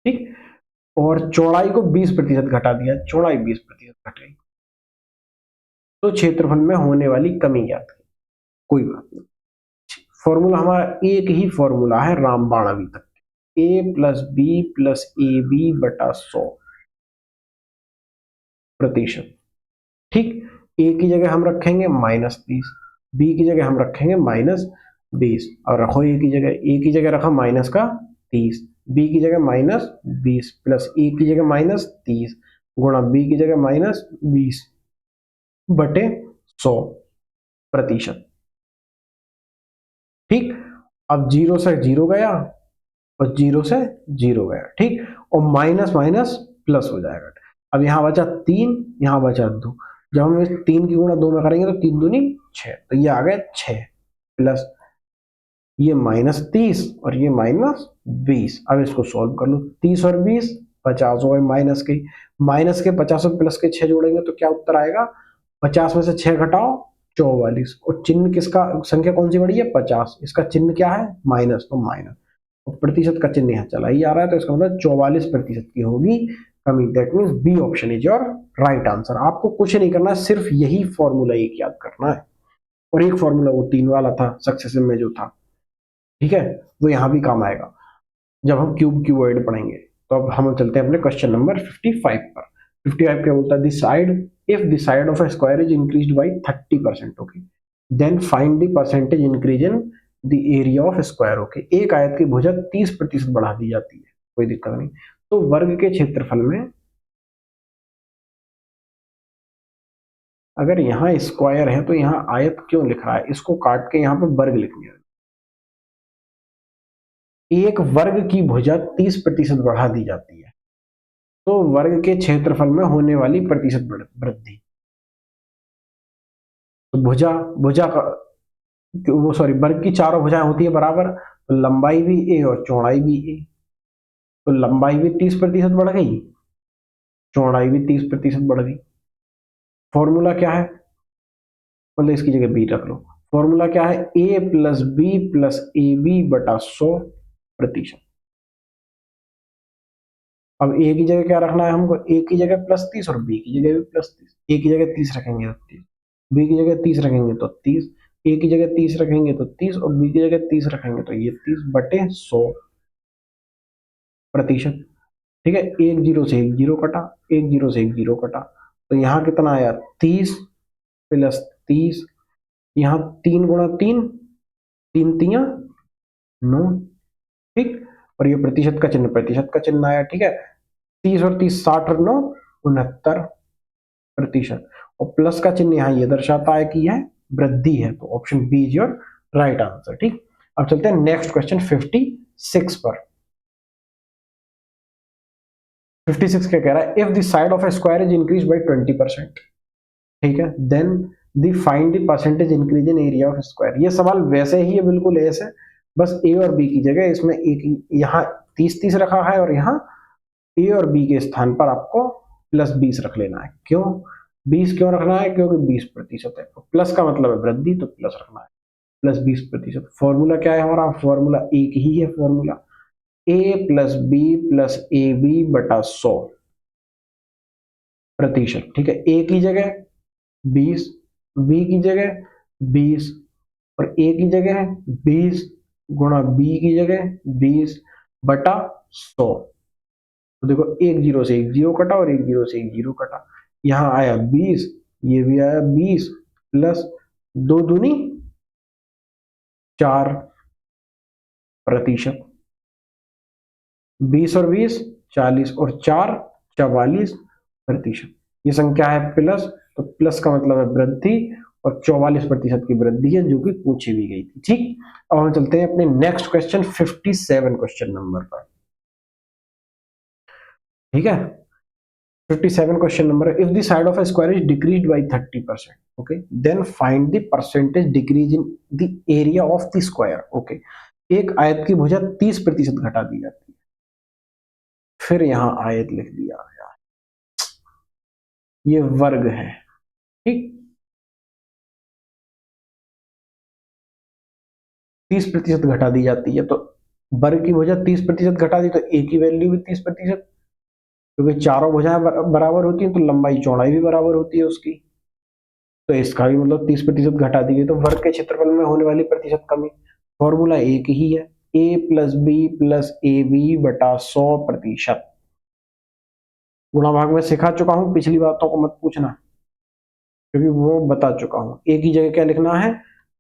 ठीक, और चौड़ाई को 20% घटा दिया, चौड़ाई 20% घट गई, तो क्षेत्रफल में होने वाली कमी ज्ञात की। कोई बात नहीं, फॉर्मूला हमारा एक ही फॉर्मूला है रामबाण अभी तक, A plus B plus A B बटा 100%। ठीक, ए की जगह हम रखेंगे -30, बी की जगह हम रखेंगे -20, और रखो ए की जगह रखा माइनस का 30, बी की जगह -20 प्लस ए की जगह -30 गुणा बी की जगह -20 बटे 100%। ठीक, अब 0 से 0 गया और 0 से 0 गया। ठीक, और माइनस माइनस प्लस हो जाएगा। अब यहाँ बचा 3, यहाँ बचा 2, जब हम इस 3 की गुणा 2 में करेंगे तो 3 दूनी 6, तो ये आ गया 6 प्लस ये -30 और ये -20। अब इसको सॉल्व कर लो, 30 और 20 50 हो गए, माइनस के 50 और प्लस के 6 जोड़ेंगे तो क्या उत्तर आएगा, 50 में से 6 घटाओ 44, और चिन्ह किसका, संख्या कौन सी बड़ी है, 50, इसका चिन्ह क्या है, माइनस, तो माइनस, और प्रतिशत का चिन्ह यहाँ चला ही आ रहा है, तो इसका मतलब 44% की होगी कमी। That means B option is your right answer. आपको कुछ नहीं करना, सिर्फ यही फॉर्मूला एक याद करना है, और एक फॉर्मूला वो 3 वाला था सक्सेसिव में जो था। ठीक है, वो यहाँ भी काम आएगा जब हम क्यूबॉइड पढ़ेंगे। तो अब हम चलते हैं अपने क्वेश्चन नंबर 55 पर। 55 क्या बोलता है, the side, if the side of a square is increased by 30%, okay, then find the percentage increase in the area of square. Okay, एक आयत की भुजा 30% बढ़ा दी जाती है, कोई दिक्कत नहीं, तो वर्ग के क्षेत्रफल में अगर यहाँ स्क्वायर है तो यहाँ आयत क्यों लिख रहा है, इसको काट के यहाँ पे वर्ग लिख दिया। एक वर्ग की भुजा 30% बढ़ा दी जाती है तो वर्ग के क्षेत्रफल में होने वाली प्रतिशत वृद्धि। तो भुजा भुजा का वो सॉरी वर्ग की चारों भुजाएं होती है बराबर, तो लंबाई भी ए और चौड़ाई भी ए, तो लंबाई भी 30% बढ़ गई, चौड़ाई भी 30% बढ़ गई। फॉर्मूला क्या है, मतलब इसकी जगह बी रख लो। फॉर्मूला क्या है, A plus B plus A B बटा 100%। अब ए की जगह क्या रखना है हमको, ए की जगह +30 और बी की जगह भी +30। ए की जगह 30 रखेंगे तो 30, बी की जगह 30 रखेंगे तो 30, ए की जगह 30 रखेंगे तो 30 और बी की जगह 30 रखेंगे तो ये 30/100%। ठीक है, एक जीरो से एक जीरो कटा, एक जीरो से एक जीरो कटा, तो यहाँ कितना आया 30 प्लस 30, यहाँ 3 × 3, 3 × 3 = 9। ठीक, और ये प्रतिशत का चिन्ह आया। ठीक है, 30 और 30 60 और 9 69%। और प्लस का चिन्ह यहाँ ये दर्शाता है कि यह वृद्धि है, तो option B is your right answer. ठीक, अब चलते हैं नेक्स्ट क्वेश्चन 56 पर। 56 क्या कह रहा है, if the side of a square is increase by 20%, ठीक है, then the find the percentage increase in area of square. ये सवाल वैसे ही है, बिल्कुल ऐसे, बस ए और बी की जगह इसमें एक यहाँ 30-30 रखा है और यहाँ ए और बी के स्थान पर आपको +20 रख लेना है। क्यों 20 क्यों रखना है, क्योंकि 20% है, प्लस का मतलब है वृद्धि, तो प्लस रखना है, +20%। फॉर्मूला क्या है हमारा, फॉर्मूला एक ही है, formula A plus B plus A B बटा 100%। ठीक है, ए की जगह 20, बी की जगह 20 और ए की जगह 20 गुणा बी की जगह 20/100। तो देखो एक जीरो से एक जीरो कटा और एक जीरो से एक जीरो कटा, यहाँ आया 20, ये भी आया 20 प्लस 2 दूनी 4%। 20 और 20 40 और 4 44%। ये संख्या है प्लस, तो प्लस का मतलब है वृद्धि और 44% की वृद्धि है जो कि पूछी भी गई थी। ठीक, अब हम चलते हैं अपने नेक्स्ट क्वेश्चन 57 क्वेश्चन नंबर पर। ठीक है, 57 question number, if the side of a square is decreased by 30%, okay, then find the percentage decrease in the area of the square। okay, एक आयत की भुजा 30% घटा दी जाती है, फिर यहां आयत लिख दिया गया, ये वर्ग है। ठीक, 30% घटा दी जाती है, तो वर्ग की भुजा 30% घटा दी तो ए की वैल्यू भी 30%, क्योंकि चारों भुजाएं बराबर होती हैं तो लंबाई चौड़ाई भी बराबर होती है उसकी, तो इसका भी मतलब 30% घटा दी गई, तो वर्ग के क्षेत्रफल में होने वाली प्रतिशत कमी। फॉर्मूला एक ही है, A plus B plus A B बटा 100%। गुणा भाग में सिखा चुका हूं, पिछली बातों को मत पूछना क्योंकि वो बता चुका हूं। ए की जगह क्या लिखना है,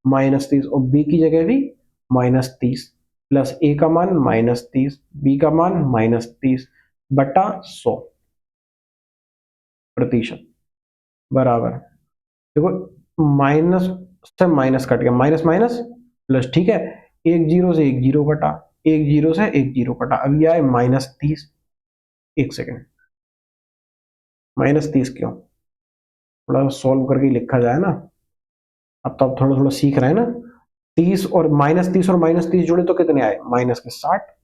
-30 और बी की जगह भी -30, प्लस ए का मान -30, बी का मान -30/100% बराबर। देखो माइनस से माइनस कट गया, माइनस माइनस प्लस। ठीक है, एक जीरो से एक जीरो कटा, एक जीरो से एक जीरो कटा, अब यह है -30। एक सेकेंड, -30 क्यों, थोड़ा सॉल्व करके लिखा जाए ना, अब तो आप थोड़ा थोड़ा सीख रहे हैं ना। 30 और -30 जुड़े तो कितने आए, -60।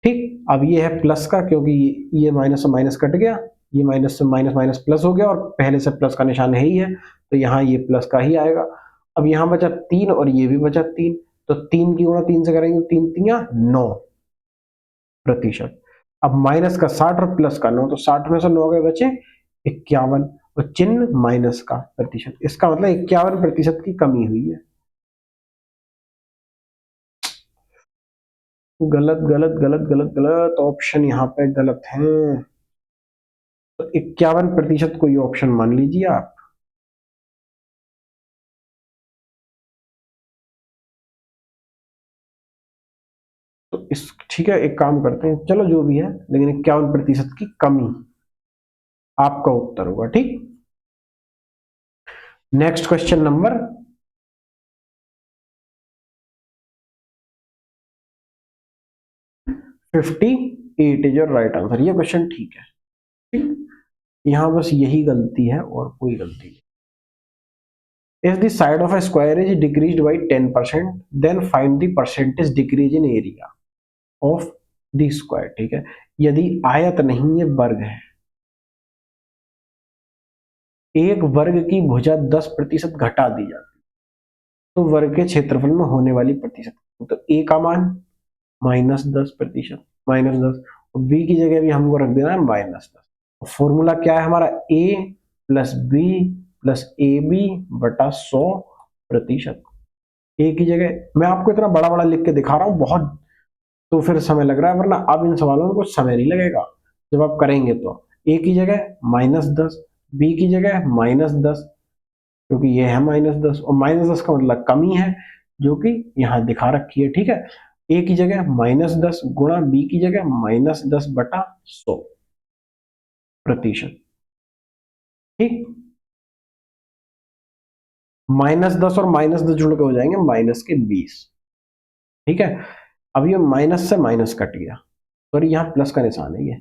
ठीक, अब ये है प्लस का, क्योंकि ये माइनस से माइनस कट गया, ये माइनस से माइनस माइनस प्लस हो गया और पहले से प्लस का निशान है ही है, तो यहाँ ये प्लस का ही आएगा। अब यहाँ बचा 3 और ये भी बचा 3, तो 3 की गुणा 3 से करेंगे, 3×3 = 9%। अब माइनस का 60 और प्लस का 9, तो 60 में से 9 गए बचे 51, और चिन्ह माइनस का प्रतिशत, इसका मतलब 51% की कमी हुई है। गलत गलत गलत गलत गलत ऑप्शन यहाँ पे गलत है, तो 51% कोई ऑप्शन मान लीजिए आप। तो इस ठीक है, एक काम करते हैं, चलो जो भी है, लेकिन 51% की कमी आपका उत्तर होगा। ठीक, next question number 58 is your right answer. ये क्वेश्चन ठीक है। ठीक, यहां बस यही गलती है और कोई गलती नहीं। If the side of a square is decreased by 10%, then find the percentage decrease in area of the square। ठीक है, यदि आयत नहीं है, वर्ग है, एक वर्ग की भुजा 10% घटा दी जाती, तो वर्ग के क्षेत्रफल में होने वाली प्रतिशत, तो a का मान -10%, -10, और b की जगह भी हमको रख देना है -10। फॉर्मूला क्या है हमारा, a plus B plus A B बटा 100%। ए की जगह मैं आपको इतना बड़ा बड़ा लिख के दिखा रहा हूं बहुत, तो फिर समय लग रहा है, वरना अब इन सवालों में कुछ समय नहीं लगेगा जब आप करेंगे। तो ए की जगह -10, बी की जगह -10, क्योंकि ये है -10, और -10 का मतलब कमी है जो कि यहाँ दिखा रखी है। ठीक है, ए की जगह -10 गुणा बी की जगह -10 बटा 100%। ठीक, -10 और -10 जुड़ के हो जाएंगे -20। ठीक है, अब ये माइनस से माइनस कट गया, सॉरी यहाँ प्लस का निशान है, ये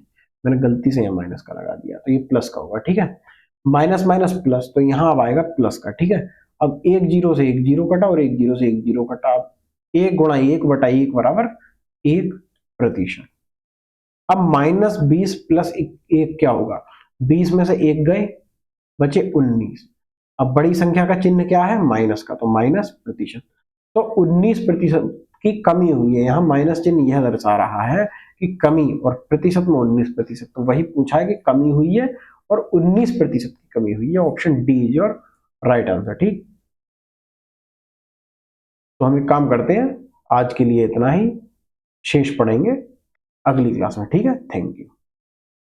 मैंने गलती से यहाँ माइनस का लगा दिया, तो ये प्लस का होगा। ठीक है, माइनस माइनस प्लस, तो यहाँ अब आएगा प्लस का। ठीक है, अब एक जीरो से एक जीरो कटा और एक जीरो से एक जीरो कटा, अब 1 × 1 / 1 बराबर 1%। अब -20 प्लस 1 क्या होगा, 20 में से 1 गए, बचे 19। अब बड़ी संख्या का चिन्ह क्या है, माइनस का, तो -%। तो 19% की कमी हुई है, यहाँ माइनस चिन्ह यह दर्शा रहा है कि कमी, और प्रतिशत में 19%, तो वही पूछा है कि कमी हुई है और 19% की कमी हुई है। Option D is your right answer. ठीक, तो हम एक काम करते हैं, आज के लिए इतना ही, शेष पढ़ेंगे अगली क्लास में। ठीक है, थैंक यू।